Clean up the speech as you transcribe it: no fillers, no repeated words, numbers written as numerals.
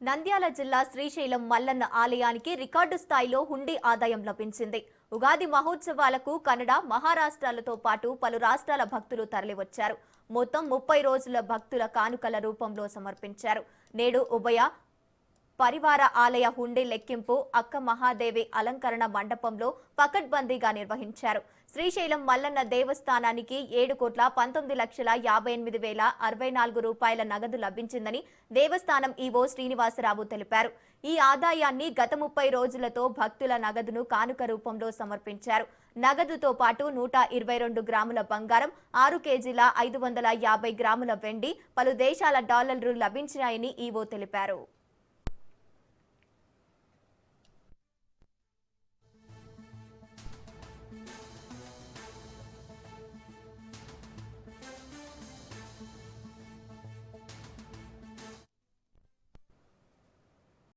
నంద్యాల జిల్లా శ్రీశైలం మల్లన్న ఆలయానికి రికార్డు స్థాయిలో హుండీ ఆదాయం లభించింది. ఉగాది మహోత్సవాలకు కన్నడ, మహారాష్ట్రాలతో పాటు పలు రాష్ట్రాల భక్తులు తరలివచ్చారు. మొత్తం 30 రోజుల భక్తుల కానుకల రూపంలో సమర్పించారు. నేడు ఉభయ పరివార ఆలయ హుండీ లెక్కింపు అక్క మహాదేవి అలంకరణ మండపంలో పకడ్బందీగా నిర్వహించారు. శ్రీశైలం మల్లన్న దేవస్థానానికి 7,19,58,064 రూపాయల నగదు లభించిందని దేవస్థానం ఈవో శ్రీనివాసరావు తెలిపారు. ఈ ఆదాయాన్ని గత 30 రోజులతో భక్తుల నగదును కానుక రూపంలో సమర్పించారు. నగదుతో పాటు 122 గ్రాముల బంగారం, 6 కేజీల 550 గ్రాముల వెండి, పలు దేశాల డాలర్లు లభించాయని ఈవో తెలిపారు.